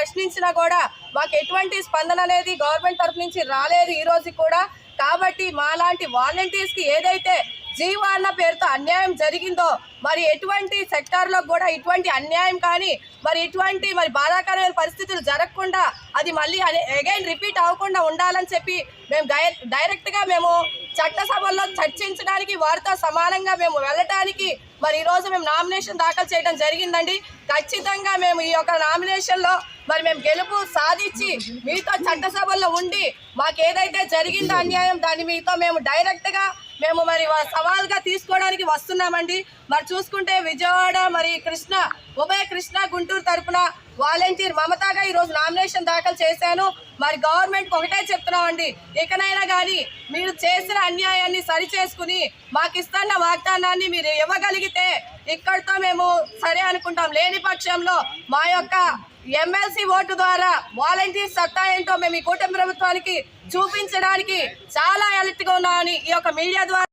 ప్రశ్నించినా కూడా మాకు ఎటువంటి స్పందన అనేది గవర్నమెంట్ తరఫు నుంచి రాలేదు ఈ రోజు కూడా. కాబట్టి మాలాంటి వాలంటీర్స్కి ఏదైతే జీవో అన్న పేరుతో అన్యాయం జరిగిందో మరి ఎటువంటి సెక్టార్లో కూడా ఇటువంటి అన్యాయం కానీ మరి ఇటువంటి మరి బాధాకరమైన పరిస్థితులు జరగకుండా అది మళ్ళీ అగైన్ రిపీట్ అవ్వకుండా ఉండాలని చెప్పి మేము డైరెక్ట్గా మేము చట్టసభల్లో చర్చించడానికి వారితో సమానంగా మేము వెళ్ళటానికి మరి ఈరోజు మేము నామినేషన్ దాఖలు చేయడం జరిగిందండి. ఖచ్చితంగా మేము ఈ యొక్క నామినేషన్లో మరి మేము గెలుపు సాధించి మీతో చట్టసభల్లో ఉండి మాకు ఏదైతే జరిగిందో అన్యాయం దాన్ని మీతో మేము డైరెక్ట్గా మేము మరి సవాల్గా తీసుకోవడానికి వస్తున్నామండి. మరి చూసుకుంటే విజయవాడ మరి ఉభయ కృష్ణ గుంటూరు తరఫున వాలంటీర్ మమతాగా ఈరోజు నామినేషన్ దాఖలు చేశాను. మరి గవర్నమెంట్కి ఒకటే చెప్తున్నామండి, ఇకనైనా కానీ మీరు చేసిన అన్యాయాన్ని సరిచేసుకుని మాకు ఇస్తున్న వాగ్దానాన్ని మీరు ఇవ్వగలిగితే ఇక్కడితో మేము సరే అనుకుంటాం. లేని పక్షంలో మా యొక్క ఎమ్మెల్సీ ఓటు ద్వారా వాలంటీర్ సత్తా ఏంటో మేము ఈ కూటమి ప్రభుత్వానికి చూపించడానికి చాలా అలర్ట్గా ఉన్నామని ఈ యొక్క మీడియా ద్వారా